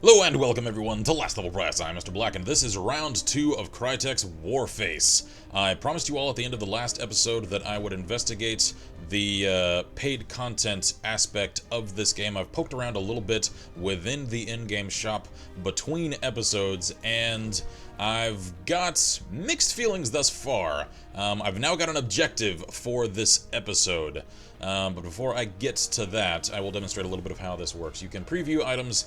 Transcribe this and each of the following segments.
Hello and welcome everyone to Last Level Brass. I'm Mr. Black and this is round 2 of Crytek's Warface. I promised you all at the end of the last episode that I would investigate the paid content aspect of this game. I've poked around a little bit within the in-game shop between episodes and I've got mixed feelings thus far. I've now got an objective for this episode. But before I get to that, I will demonstrate a little bit of how this works. You can preview items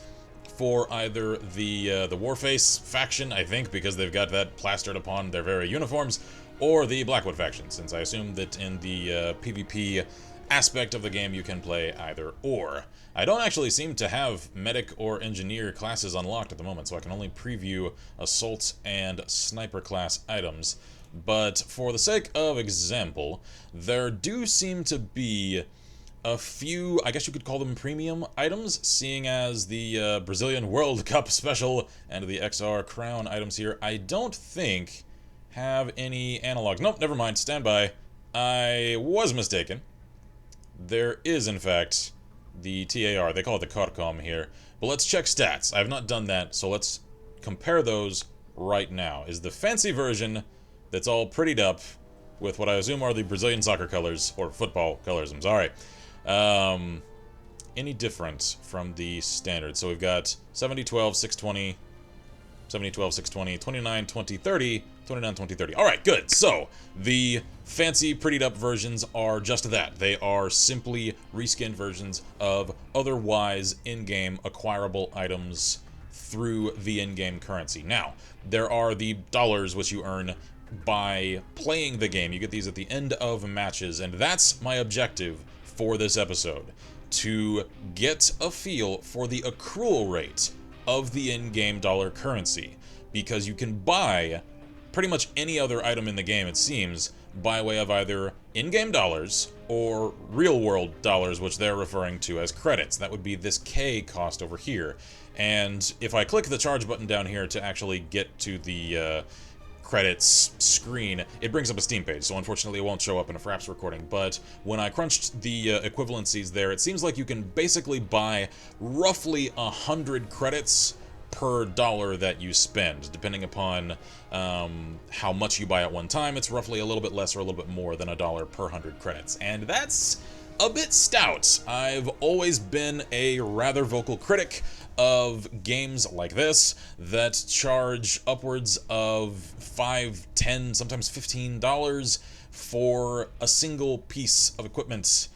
for either the Warface faction, I think, because they've got that plastered upon their very uniforms, or the Blackwood faction, since I assume that in the PvP aspect of the game you can play either or. I don't actually seem to have medic or engineer classes unlocked at the moment, so I can only preview assault and sniper class items. But for the sake of example, there do seem to be a few, I guess you could call them premium items, seeing as the Brazilian World Cup special and the XR crown items here, I don't think have any analogs. Nope, never mind, stand by. I was mistaken. There is, in fact, the TAR. They call it the Carcom here. But let's check stats. I have not done that, so let's compare those right now. Is the fancy version that's all prettied up with what I assume are the Brazilian soccer colors, or football colors, I'm sorry. Any different from the standard? So we've got 70, 12, 620, 70, 12, 620, 29, 20, 30, 29, 20, 30. Alright, good. So, the fancy, prettied up versions are just that. They are simply reskinned versions of otherwise in-game acquirable items through the in-game currency. Now, there are the dollars which you earn by playing the game. You get these at the end of matches, and that's my objective for this episode, to get a feel for the accrual rate of the in-game dollar currency, because you can buy pretty much any other item in the game, it seems, by way of either in-game dollars or real-world dollars, which they're referring to as credits. That would be this K cost over here. And if I click the charge button down here to actually get to the credits screen, it brings up a Steam page, so unfortunately it won't show up in a Fraps recording, but when I crunched the equivalencies there, it seems like you can basically buy roughly 100 credits per dollar that you spend, depending upon how much you buy at one time. It's roughly a little bit less or a little bit more than $1 per 100 credits, and that's a bit stout. I've always been a rather vocal critic of games like this that charge upwards of $5, $10, sometimes $15 for a single piece of equipment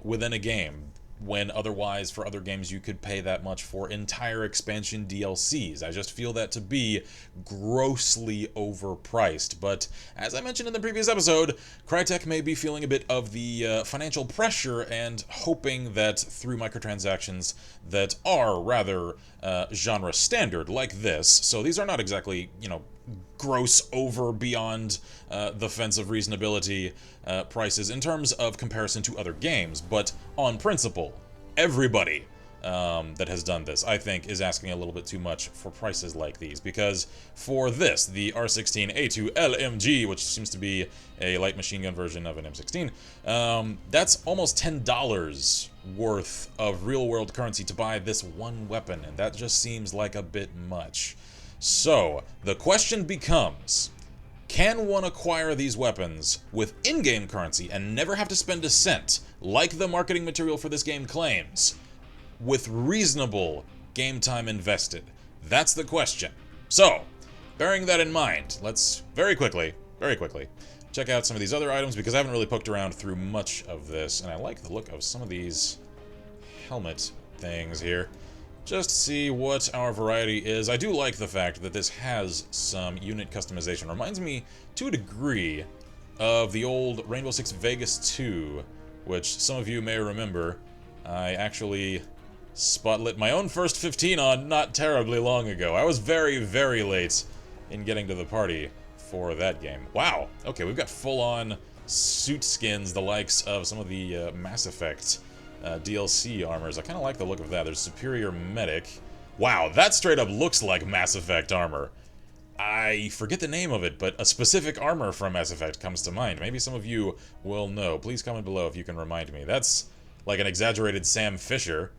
within a game, when otherwise for other games you could pay that much for entire expansion DLCs. I just feel that to be grossly overpriced. But as I mentioned in the previous episode, Crytek may be feeling a bit of the financial pressure and hoping that through microtransactions that are rather genre standard like this, so these are not exactly, you know, gross over beyond the fence of reasonability prices in terms of comparison to other games, but on principle, everybody that has done this, I think, is asking a little bit too much for prices like these, because for this, the R16A2 LMG, which seems to be a light machine gun version of an M16, that's almost $10 worth of real-world currency to buy this one weapon, and that just seems like a bit much. So, the question becomes, can one acquire these weapons with in-game currency and never have to spend a cent, like the marketing material for this game claims, with reasonable game time invested? That's the question. So, bearing that in mind, let's very quickly, check out some of these other items, because I haven't really poked around through much of this, and I like the look of some of these helmet things here. Just to see what our variety is. I do like the fact that this has some unit customization. Reminds me, to a degree, of the old Rainbow Six Vegas 2, which some of you may remember. I actually spotlit my own first 15 on not terribly long ago. I was very, very late in getting to the party for that game. Wow, okay, we've got full-on suit skins, the likes of some of the Mass Effect DLC armors. I kind of like the look of that. There's Superior Medic. Wow, that straight up looks like Mass Effect armor. I forget the name of it, but a specific armor from Mass Effect comes to mind. Maybe some of you will know. Please comment below if you can remind me. That's like an exaggerated Sam Fisher.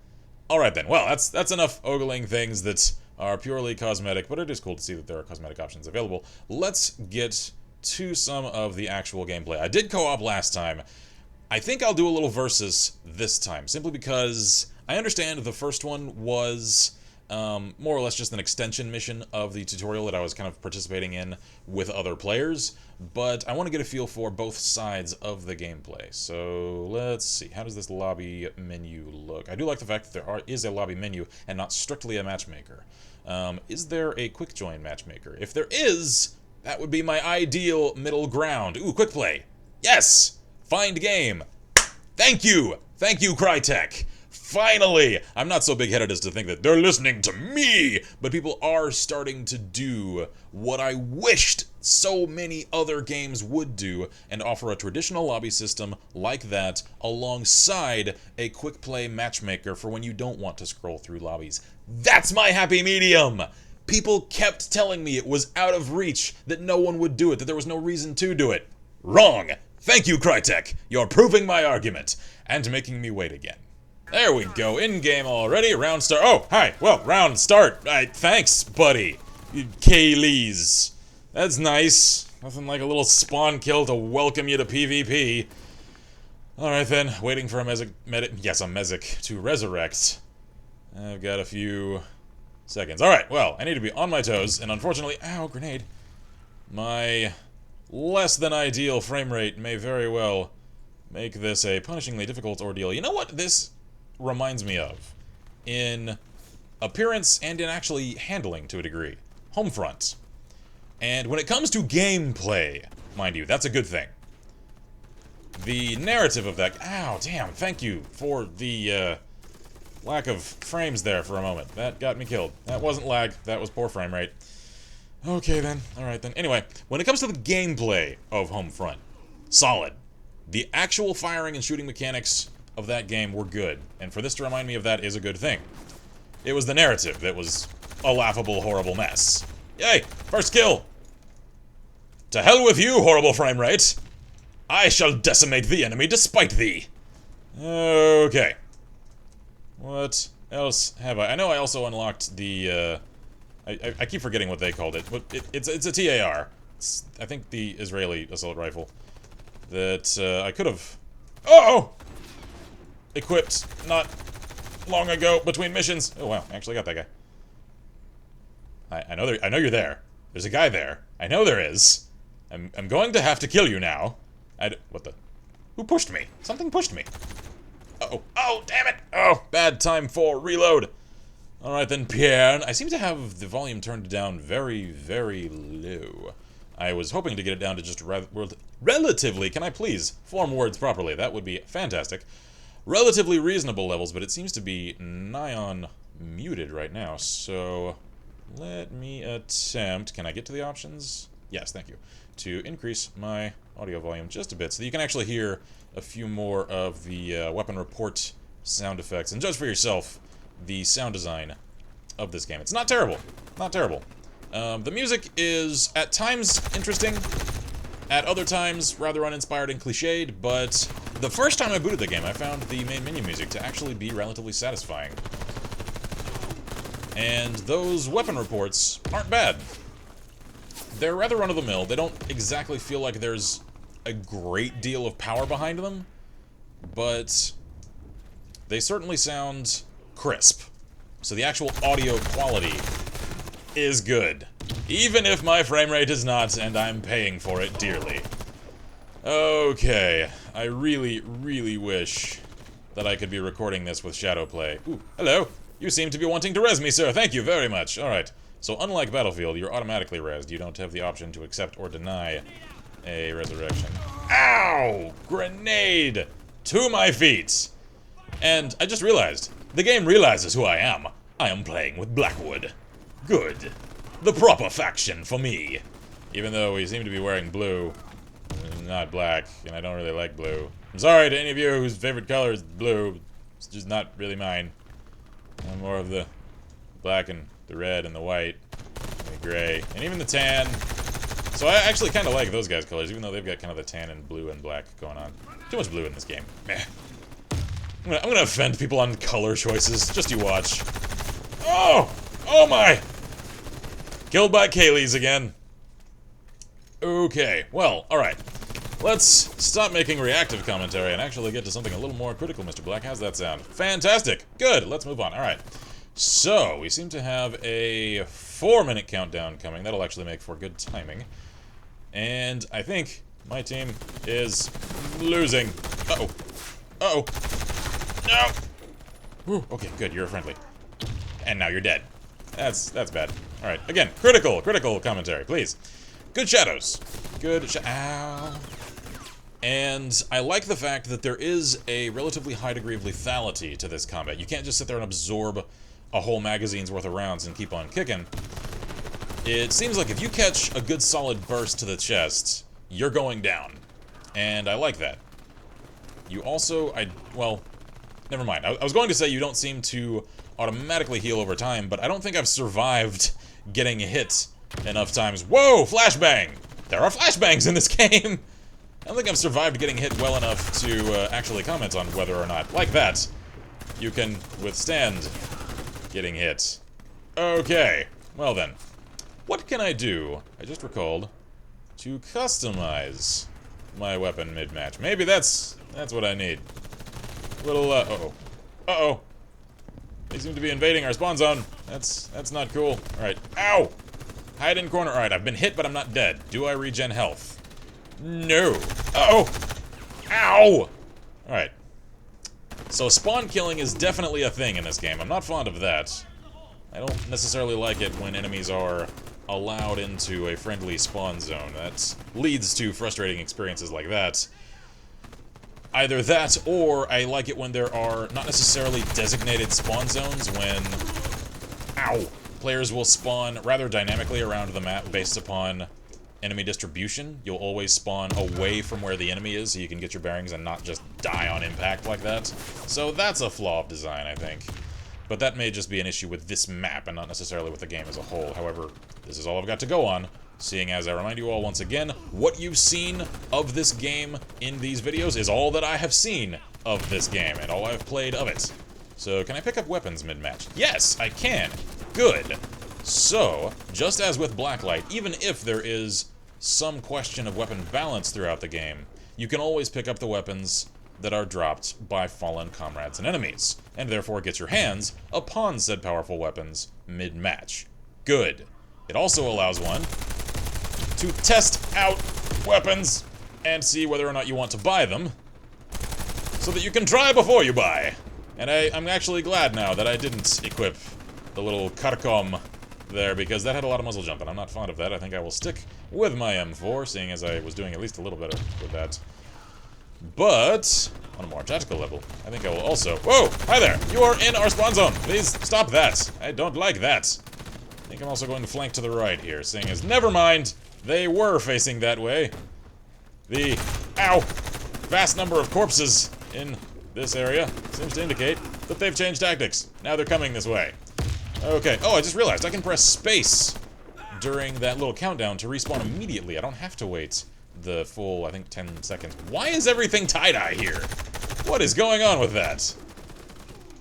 Alright then, well, that's enough ogling things that are purely cosmetic, but it is cool to see that there are cosmetic options available. Let's get to some of the actual gameplay. I did co-op last time. I think I'll do a little versus this time, simply because I understand the first one was more or less just an extension mission of the tutorial that I was kind of participating in with other players, but I want to get a feel for both sides of the gameplay. So let's see, how does this lobby menu look? I do like the fact that there is a lobby menu and not strictly a matchmaker. Is there a quick join matchmaker? If there is, that would be my ideal middle ground. Ooh, quick play. Yes! Find game. Thank you! Thank you, Crytek! Finally! I'm not so big-headed as to think that they're listening to me, but people are starting to do what I wished so many other games would do and offer a traditional lobby system like that alongside a quick play matchmaker for when you don't want to scroll through lobbies. That's my happy medium! People kept telling me it was out of reach, that no one would do it, that there was no reason to do it. Wrong! Thank you, Crytek! You're proving my argument, and making me wait again. There we go, in-game already, round start. Oh, hi, well, round start. Thanks, buddy. Kaylee's. That's nice. Nothing like a little spawn kill to welcome you to PvP. Alright then, waiting for a Mesic to resurrect. I've got a few seconds. Alright, well, I need to be on my toes, and unfortunately, ow, grenade. My less than ideal frame rate may very well make this a punishingly difficult ordeal. You know what this reminds me of, in appearance and in actually handling to a degree? Homefront. And when it comes to gameplay, mind you, that's a good thing. The narrative of that... Ow, damn, thank you for the lack of frames there for a moment. That got me killed. That wasn't lag, that was poor frame rate. Okay then, alright then. Anyway, when it comes to the gameplay of Homefront, solid. The actual firing and shooting mechanics of that game were good, and for this to remind me of that is a good thing. It was the narrative that was a laughable, horrible mess. Yay! First kill! To hell with you, horrible frame rate! I shall decimate the enemy despite thee! Okay. What else have I? I know I also unlocked the, I keep forgetting what they called it, but it's a TAR. It's, I think, the Israeli assault rifle. That, I could have... Oh! Equipped not long ago between missions. Oh wow, I actually got that guy. I know you're there. There's a guy there. I know there is. I'm going to have to kill you now. What the? Who pushed me? Something pushed me. Uh-oh. Oh, damn it! Oh, bad time for reload. Alright then, Pierre. I seem to have the volume turned down very, very low. I was hoping to get it down to just relatively, can I please form words properly? That would be fantastic. Relatively reasonable levels, but it seems to be nigh on muted right now, so let me attempt... Can I get to the options? Yes, thank you. To increase my audio volume just a bit so that you can actually hear a few more of the weapon report sound effects, and judge for yourself the sound design of this game. It's not terrible. Not terrible. The music is, at times, interesting. At other times, rather uninspired and cliched, but the first time I booted the game, I found the main menu music to actually be relatively satisfying. And those weapon reports aren't bad. They're rather run-of-the-mill. They don't exactly feel like there's a great deal of power behind them, but they certainly sound crisp. So the actual audio quality is good. Even if my frame rate is not, and I'm paying for it dearly. Okay, I really, really wish that I could be recording this with Shadowplay. Ooh, hello! You seem to be wanting to res me, sir. Thank you very much. Alright, so unlike Battlefield, you're automatically resed. You don't have the option to accept or deny a resurrection. Ow! Grenade! To my feet! And I just realized, the game realizes who I am. I am playing with Blackwood. Good. The proper faction for me. Even though we seem to be wearing blue, not black, and I don't really like blue. I'm sorry to any of you whose favorite color is blue. It's just not really mine. I'm more of the black and the red and the white, and the gray, and even the tan. So I actually kind of like those guys' colors, even though they've got kind of the tan and blue and black going on. Too much blue in this game. Meh. I'm gonna offend people on color choices. Just you watch. Oh! Oh my! Killed by Kaylee's again. Okay, well, alright. Let's stop making reactive commentary and actually get to something a little more critical, Mr. Black. How's that sound? Fantastic! Good, let's move on. Alright. So, we seem to have a 4-minute countdown coming. That'll actually make for good timing. And I think my team is losing. Uh-oh. Uh-oh. No! Whew. Okay, good, you're friendly. And now you're dead. That's bad. Alright, again, critical commentary, please. Good shadows. Ow. And I like the fact that there is a relatively high degree of lethality to this combat. You can't just sit there and absorb a whole magazine's worth of rounds and keep on kicking. It seems like if you catch a good solid burst to the chest, you're going down. And I like that. You also, well, never mind. I was going to say you don't seem to automatically heal over time, but I don't think I've survived getting hit enough times. Whoa, flashbang! There are flashbangs in this game! I don't think I've survived getting hit well enough to actually comment on whether or not, like that, you can withstand getting hit. Okay, well then. What can I do? I just recalled to customize my weapon mid-match. Maybe that's what I need. Little, uh-oh. Uh-oh. They seem to be invading our spawn zone. That's not cool. Alright. Ow! Hide in corner. Alright, I've been hit, but I'm not dead. Do I regen health? No. Uh-oh! Ow! Alright. So spawn killing is definitely a thing in this game. I'm not fond of that. I don't necessarily like it when enemies are allowed into a friendly spawn zone. That leads to frustrating experiences like that. Either that, or I like it when there are not necessarily designated spawn zones when, ow, players will spawn rather dynamically around the map based upon enemy distribution. You'll always spawn away from where the enemy is so you can get your bearings and not just die on impact like that. So that's a flaw of design, I think. But that may just be an issue with this map and not necessarily with the game as a whole. However, this is all I've got to go on, seeing as I remind you all once again, what you've seen of this game in these videos is all that I have seen of this game, and all I've played of it. So, can I pick up weapons mid-match? Yes, I can. Good. So, just as with Blacklight, even if there is some question of weapon balance throughout the game, you can always pick up the weapons that are dropped by fallen comrades and enemies, and therefore get your hands upon said powerful weapons mid-match. Good. It also allows one to test out weapons and see whether or not you want to buy them, so that you can try before you buy. And I'm actually glad now that I didn't equip the little Carcom there, because that had a lot of muzzle jump, and I'm not fond of that. I think I will stick with my M4, seeing as I was doing at least a little better with that. But, on a more tactical level, I think I will also... Whoa! Hi there! You are in our spawn zone! Please stop that! I don't like that! I think I'm also going to flank to the right here, seeing as... Never mind! They were facing that way. The... Ow! Vast number of corpses in this area seems to indicate that they've changed tactics. Now they're coming this way. Okay. Oh, I just realized I can press space during that little countdown to respawn immediately. I don't have to wait the full, I think, 10 seconds. Why is everything tie-dye here? What is going on with that?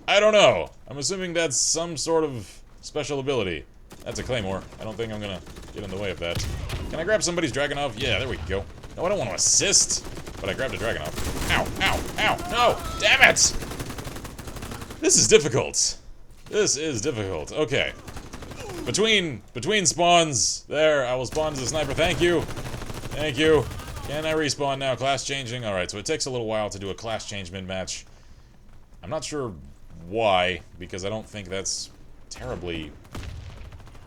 I don't know. I'm assuming that's some sort of special ability. That's a claymore. I don't think I'm gonna get in the way of that. Can I grab somebody's Dragunov? Yeah, there we go. No, I don't want to assist, but I grabbed a Dragunov. Ow, ow, ow, no! Damn it! This is difficult. This is difficult. Okay. Between spawns, there, I will spawn as a sniper. Thank you. Thank you. Can I respawn now? Class changing? Alright, so it takes a little while to do a class change mid-match. I'm not sure why, because I don't think that's terribly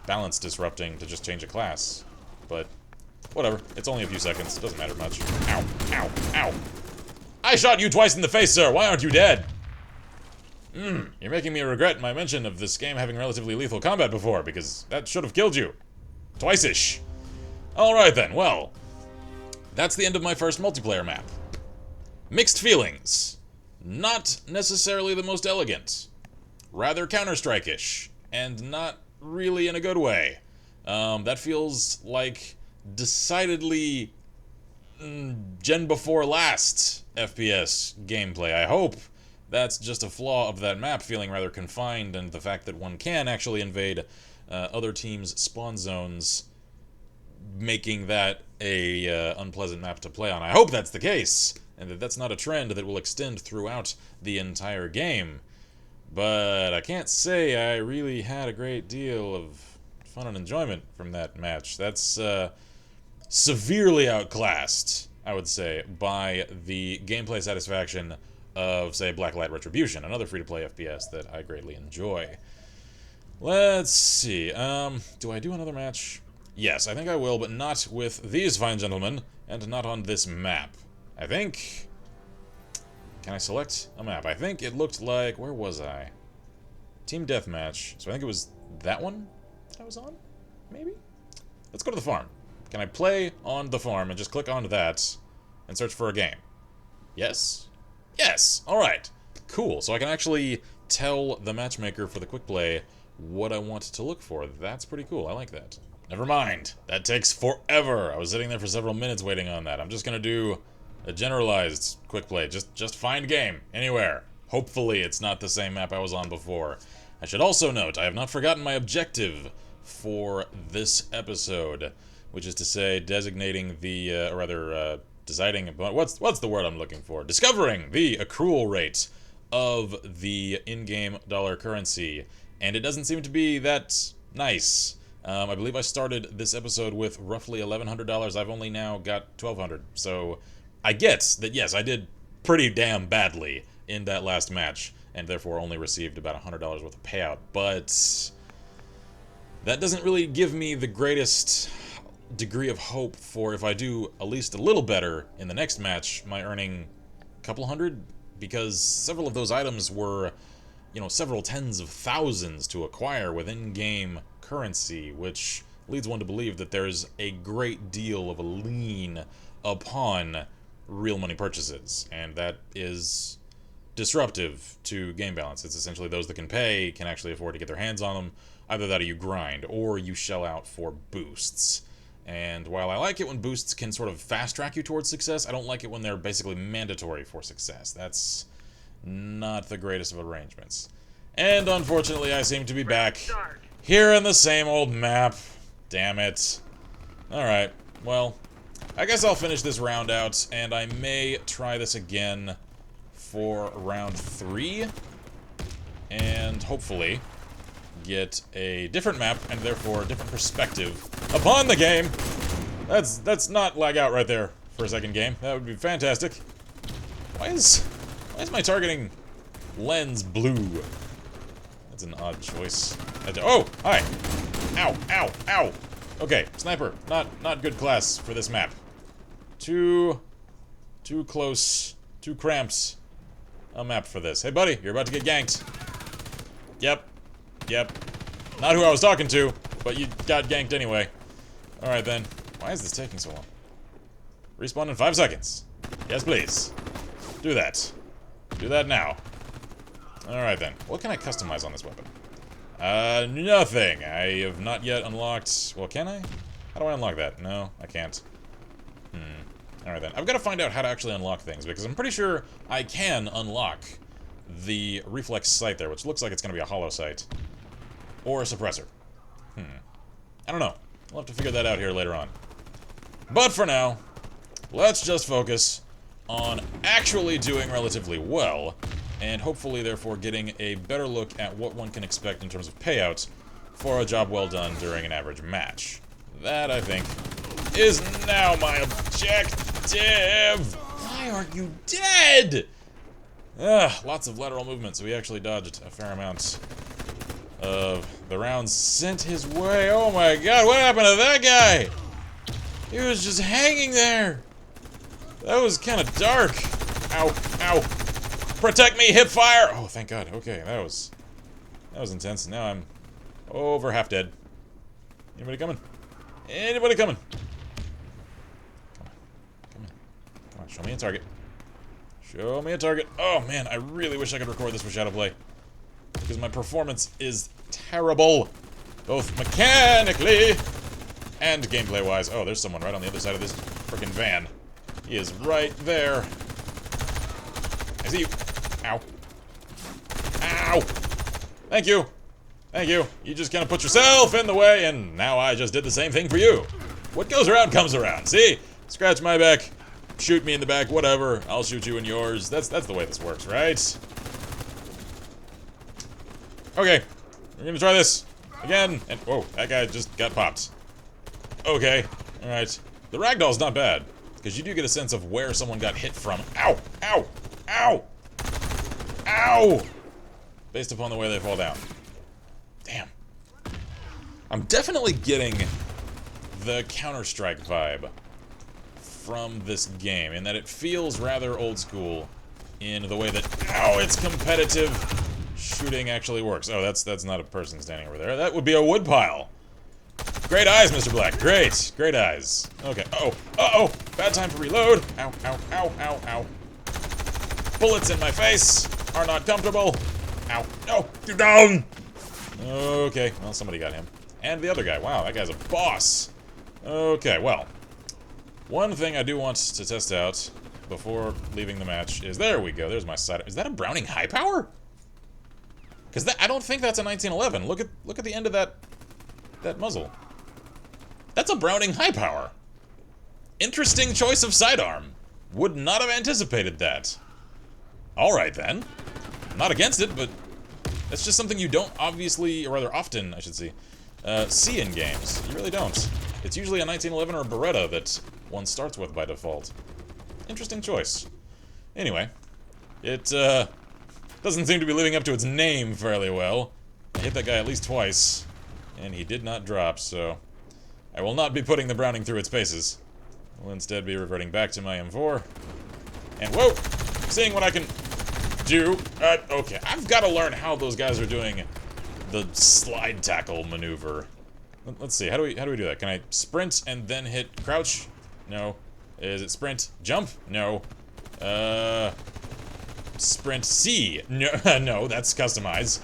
balance disrupting to just change a class. But, whatever. It's only a few seconds. It doesn't matter much. Ow, ow, ow. I shot you twice in the face, sir! Why aren't you dead? You're making me regret my mention of this game having relatively lethal combat before, because that should have killed you. Twice-ish. Alright then, well... That's the end of my first multiplayer map. Mixed feelings. Not necessarily the most elegant. Rather Counter-Strike-ish. And not really in a good way. That feels like decidedly gen before last FPS gameplay. I hope That's just a flaw of that map feeling rather confined, and the fact that one can actually invade other teams' spawn zones, making that a unpleasant map to play on. I hope that's the case, and that that's not a trend that will extend throughout the entire game. But I can't say I really had a great deal of fun and enjoyment from that match. That's severely outclassed, I would say, by the gameplay satisfaction of, say, Blacklight Retribution, another free-to-play FPS that I greatly enjoy. Let's see, do I do another match? Yes, I think I will, but not with these fine gentlemen, and not on this map. I think... Can I select a map? I think it looked like... Where was I? Team Deathmatch. So I think it was that one that I was on? Maybe? Let's go to the farm. Can I play on the farm and just click on that and search for a game? Yes? Yes! Alright. Cool. So I can actually tell the matchmaker for the quick play what I want to look for. That's pretty cool. I like that. Never mind. That takes forever. I was sitting there for several minutes waiting on that. I'm just gonna do a generalized quick play. Just find game. Anywhere. Hopefully it's not the same map I was on before. I should also note, I have not forgotten my objective for this episode, which is to say designating the, deciding, what's the word I'm looking for? Discovering the accrual rate of the in-game dollar currency. And it doesn't seem to be that nice. I believe I started this episode with roughly $1,100. I've only now got $1,200. So I get that, yes, I did pretty damn badly in that last match, and therefore only received about $100 worth of payout. But that doesn't really give me the greatest degree of hope for if I do at least a little better in the next match, my earning a couple hundred, because several of those items were, you know, several tens of thousands to acquire with in-game currency, which leads one to believe that there's a great deal of a lien upon real money purchases, and that is disruptive to game balance. It's essentially those that can pay can actually afford to get their hands on them. Either that or you grind, or you shell out for boosts. And while I like it when boosts can sort of fast-track you towards success, I don't like it when they're basically mandatory for success. That's not the greatest of arrangements. And unfortunately, I seem to be back here in the same old map. Damn it. Alright, well, I guess I'll finish this round out, and I may try this again for round 3, and hopefully get a different map, and therefore a different perspective upon the game. That's not lag out right there for a second game. That would be fantastic. Why is my targeting lens blue? That's an odd choice. Oh, hi. Ow, ow, ow. Okay, sniper. Not good class for this map. Too close, too cramped a map for this. Hey, buddy, you're about to get ganked. Yep. Not who I was talking to, but you got ganked anyway. Alright then. Why is this taking so long? Respawn in 5 seconds. Yes, please. Do that. Do that now. Alright then. What can I customize on this weapon? Nothing. I have not yet unlocked... Well, can I? How do I unlock that? No, I can't. Alright then. I've got to find out how to actually unlock things, because I'm pretty sure I can unlock the reflex sight there, which looks like it's going to be a hollow sight. Or a suppressor. I don't know. We'll have to figure that out here later on. But for now, let's just focus on actually doing relatively well, and hopefully, therefore, getting a better look at what one can expect in terms of payouts for a job well done during an average match. That, I think, is now my objective! Why are you dead? Lots of lateral movement, so he actually dodged a fair amount of the rounds sent his way. Oh my god, what happened to that guy? He was just hanging there. That was kind of dark. Ow, ow. Protect me, hip fire! Oh, thank god. Okay, that was intense. Now I'm over half dead. Anybody coming? Anybody coming? Come on, show me a target. Show me a target. Oh man, I really wish I could record this for Shadowplay, because my performance is terrible, both mechanically and gameplay-wise. Oh, there's someone right on the other side of this frickin' van. He is right there. I see you. Ow. Ow! Thank you. Thank you. You just kind of put yourself in the way, and now I just did the same thing for you. What goes around comes around. See? Scratch my back, shoot me in the back, whatever. I'll shoot you in yours. That's the way this works, right? Okay. We're gonna try this. Again. And whoa, that guy just got popped. Okay. Alright. The ragdoll's not bad, because you do get a sense of where someone got hit from. Ow! Ow! Ow! Ow! Based upon the way they fall down. Damn. I'm definitely getting the Counter-Strike vibe from this game, in that it feels rather old school in the way that, ow, it's competitive shooting actually works. Oh, that's not a person standing over there. That would be a woodpile. Great eyes, Mr. Black. Great. Great eyes. Okay. Uh-oh. Uh-oh. Bad time for reload. Ow, ow, ow, ow, ow. Bullets in my face are not comfortable. Ow. No. Get down. Okay. Well, somebody got him. And the other guy. Wow, that guy's a boss. Okay, well. One thing I do want to test out before leaving the match is... There we go. There's my side. Is that a Browning high power? Because I don't think that's a 1911. Look at the end of that muzzle. That's a Browning high power. Interesting choice of sidearm. Would not have anticipated that. Alright then. I'm not against it, but that's just something you don't obviously, or rather often, I should see in games. You really don't. It's usually a 1911 or a Beretta that one starts with by default. Interesting choice. Anyway, it doesn't seem to be living up to its name fairly well. I hit that guy at least twice, and he did not drop, so I will not be putting the Browning through its paces. I'll instead be reverting back to my M4. And whoa! Seeing what I can do. Okay, I've got to learn how those guys are doing the slide tackle maneuver. Let's see, how do we do that? Can I sprint and then hit crouch? No. Is it sprint? Jump? No. Sprint C? No, no, that's customize.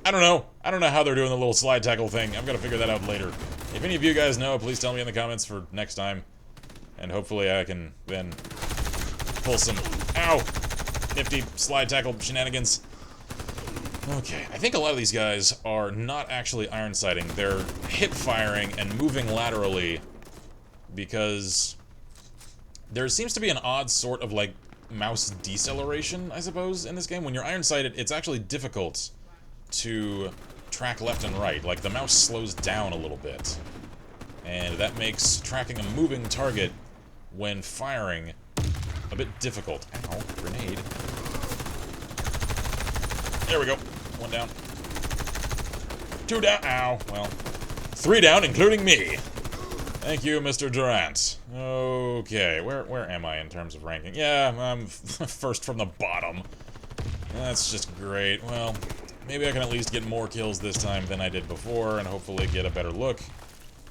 I don't know. I don't know how they're doing the little slide tackle thing. I'm gonna figure that out later. If any of you guys know, please tell me in the comments for next time. And hopefully I can then pull some, ow, nifty slide tackle shenanigans. Okay, I think a lot of these guys are not actually iron sighting. They're hip firing and moving laterally because there seems to be an odd sort of like mouse deceleration, I suppose, in this game. When you're iron sighted, it's actually difficult to track left and right. Like, the mouse slows down a little bit. And that makes tracking a moving target when firing a bit difficult. Ow, grenade. There we go. One down. Two down. Ow. Well, three down, including me. Thank you, Mr. Durant. Okay, where am I in terms of ranking? Yeah, I'm first from the bottom. That's just great. Well, maybe I can at least get more kills this time than I did before, and hopefully get a better look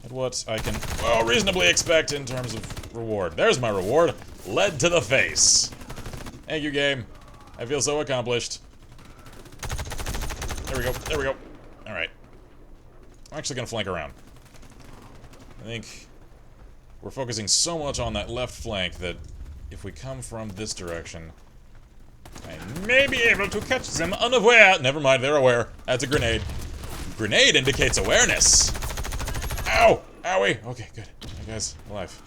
at what I can, well, reasonably expect in terms of reward. There's my reward. Lead to the face. Thank you, game. I feel so accomplished. There we go. There we go. Alright. I'm actually gonna flank around. I think we're focusing so much on that left flank that if we come from this direction, I may be able to catch them unaware. Never mind, they're aware. That's a grenade. Grenade indicates awareness. Ow! Owie! Okay, good. That guy's alive.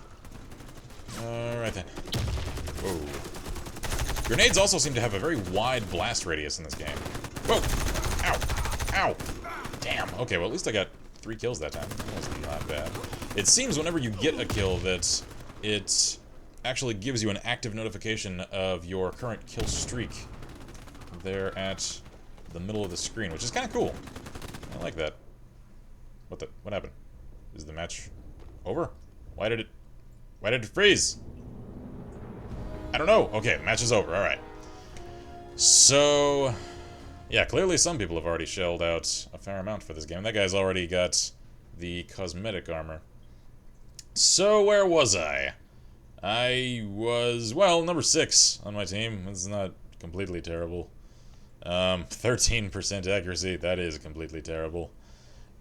Alright then. Whoa. Grenades also seem to have a very wide blast radius in this game. Whoa! Ow! Ow! Damn. Okay, well at least I got 3 kills that time. That was not bad. It seems whenever you get a kill that it actually gives you an active notification of your current kill streak there at the middle of the screen, which is kind of cool. I like that. What happened? Is the match over? Why did it freeze? I don't know. Okay, the match is over. All right. So, yeah, clearly some people have already shelled out a fair amount for this game. That guy's already got the cosmetic armor. So, where was I? I was, well, number 6 on my team. It's not completely terrible. 13% accuracy. That is completely terrible.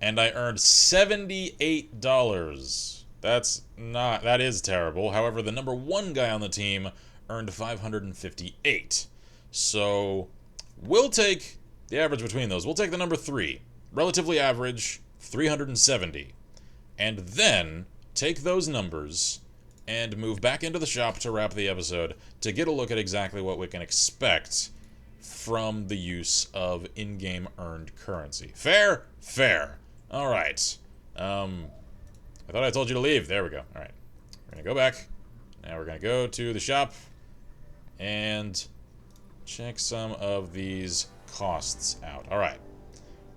And I earned $78. That is terrible. However, the number 1 guy on the team earned $558. So, we'll take the average between those. We'll take the number 3. Relatively average, 370. And then take those numbers and move back into the shop to wrap the episode to get a look at exactly what we can expect from the use of in-game earned currency. Fair? Fair. Alright. I thought I told you to leave. There we go. Alright. We're gonna go back. Now we're gonna go to the shop and check some of these costs out. Alright.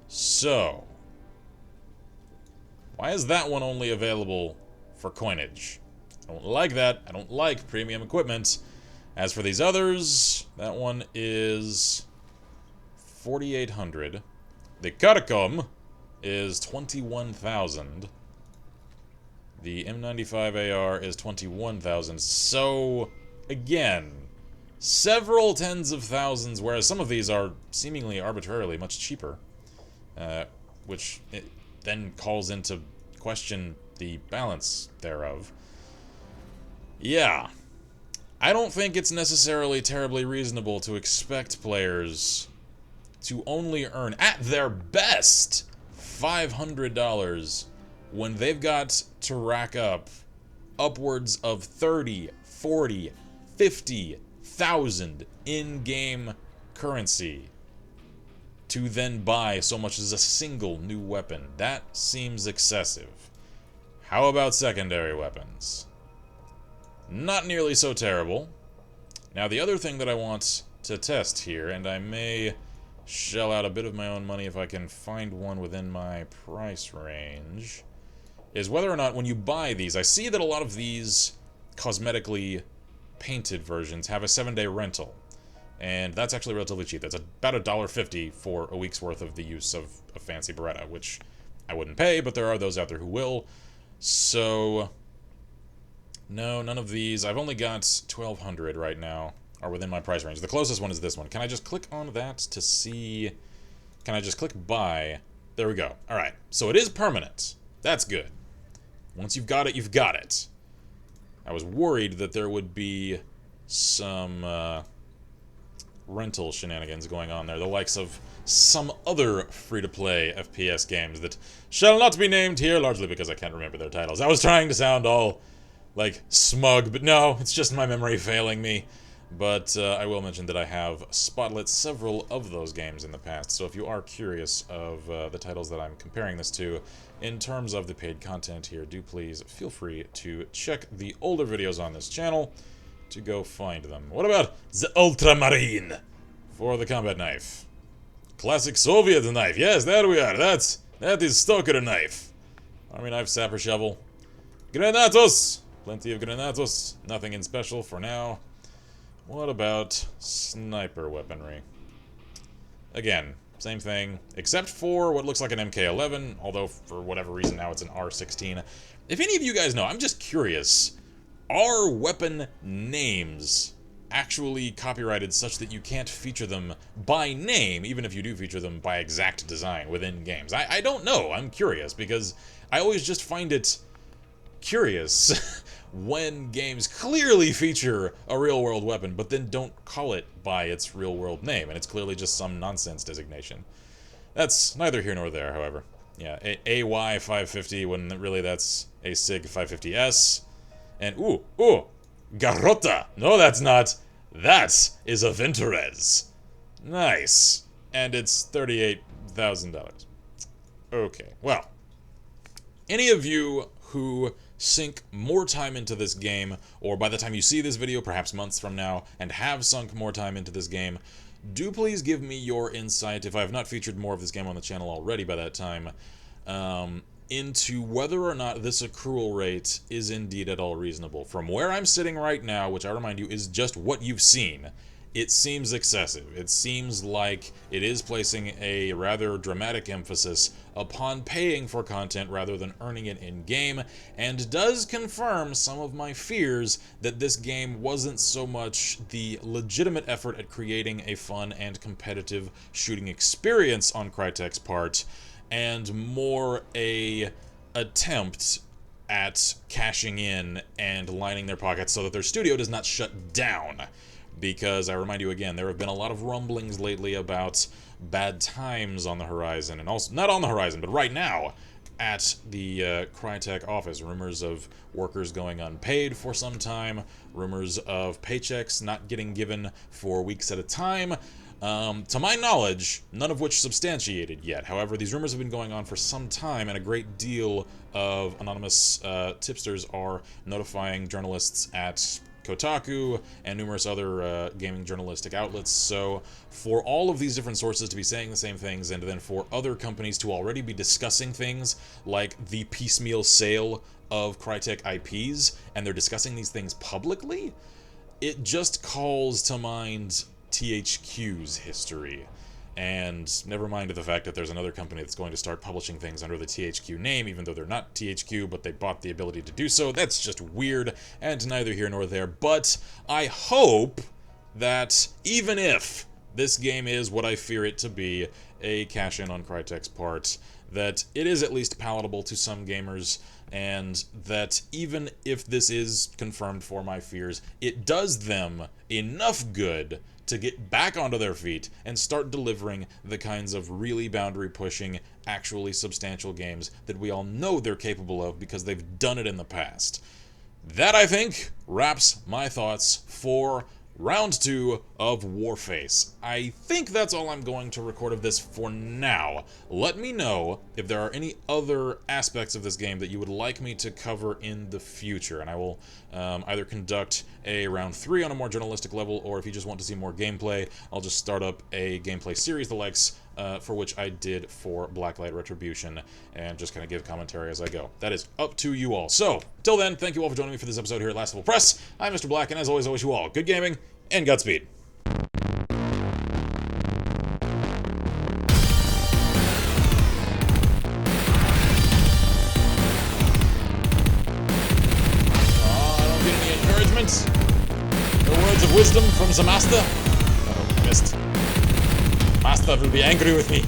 So, why is that one only available for coinage? I don't like that. I don't like premium equipment. As for these others, that one is 4,800. The Carcom is 21,000. The M95 AR is 21,000. So, again, several tens of thousands, whereas some of these are seemingly arbitrarily much cheaper, which it then calls into question the balance thereof. Yeah. I don't think it's necessarily terribly reasonable to expect players to only earn, at their best, $500 when they've got to rack up upwards of 30, 40, 50,000 in-game currency to then buy so much as a single new weapon. That seems excessive. How about secondary weapons? Not nearly so terrible. Now, the other thing that I want to test here, and I may shell out a bit of my own money if I can find one within my price range, is whether or not when you buy these, I see that a lot of these cosmetically painted versions have a 7-day rental. And that's actually relatively cheap. That's about $1.50 for a week's worth of the use of a fancy Beretta, which I wouldn't pay, but there are those out there who will. So, no, none of these. I've only got 1,200 right now, are within my price range. The closest one is this one. Can I just click on that to see? Can I just click buy? There we go. All right. So it is permanent. That's good. Once you've got it, you've got it. I was worried that there would be some rental shenanigans going on there, the likes of some other free-to-play FPS games that shall not be named here, largely because I can't remember their titles. I was trying to sound all, like, smug, but no, it's just my memory failing me. But I will mention that I have spotlit several of those games in the past, so if you are curious of the titles that I'm comparing this to in terms of the paid content here, do please feel free to check the older videos on this channel to go find them. What about the Ultramarine for the combat knife? Classic Soviet knife. Yes, there we are. That is Stoker knife. Army knife, sapper shovel. Granatos. Plenty of granatos. Nothing in special for now. What about sniper weaponry? Again, same thing, except for what looks like an MK11, although for whatever reason now it's an R16. If any of you guys know, I'm just curious, are weapon names actually copyrighted such that you can't feature them by name, even if you do feature them by exact design within games? I don't know, I'm curious, because I always just find it curious when games clearly feature a real-world weapon, but then don't call it by its real-world name, and it's clearly just some nonsense designation. That's neither here nor there, however. Yeah, AY550, when really that's a SIG 550S. And, ooh, Garrotta! No, that's not. That is a Venturez. Nice. And it's $38,000. Okay, well. Any of you who sink more time into this game, or by the time you see this video, perhaps months from now, and have sunk more time into this game, do please give me your insight, if I have not featured more of this game on the channel already by that time, into whether or not this accrual rate is indeed at all reasonable. From where I'm sitting right now, which I remind you is just what you've seen, it seems excessive. It seems like it is placing a rather dramatic emphasis upon paying for content rather than earning it in-game, and does confirm some of my fears that this game wasn't so much the legitimate effort at creating a fun and competitive shooting experience on Crytek's part, and more a attempt at cashing in and lining their pockets so that their studio does not shut down. because I remind you again, there have been a lot of rumblings lately about bad times on the horizon, and also, not on the horizon, but right now, at the Crytek office. Rumors of workers going unpaid for some time, rumors of paychecks not getting given for weeks at a time. To my knowledge, none of which substantiated yet. However, these rumors have been going on for some time, and a great deal of anonymous tipsters are notifying journalists at Kotaku and numerous other gaming journalistic outlets. So for all of these different sources to be saying the same things, and then for other companies to already be discussing things like the piecemeal sale of Crytek IPs, and they're discussing these things publicly, it just calls to mind THQ's history. And never mind the fact that there's another company that's going to start publishing things under the THQ name, even though they're not THQ, but they bought the ability to do so. That's just weird, and neither here nor there. But I hope that even if this game is what I fear it to be, a cash-in on Crytek's part, that it is at least palatable to some gamers, and that even if this is confirmed for my fears, it does them enough good to get back onto their feet and start delivering the kinds of really boundary-pushing, actually substantial games that we all know they're capable of because they've done it in the past. That, I think, wraps my thoughts for Round 2 of Warface. I think that's all I'm going to record of this for now. Let me know if there are any other aspects of this game that you would like me to cover in the future, and I will either conduct a Round 3 on a more journalistic level, or if you just want to see more gameplay, I'll just start up a gameplay series, the likes for which I did for Blacklight Retribution, and just kind of give commentary as I go. That is up to you all. So, till then, thank you all for joining me for this episode here at Last Level Press. I'm Mr. Black, and as always, I wish you all good gaming and Godspeed. No words of wisdom from the master? Oh, I missed. Master will be angry with me.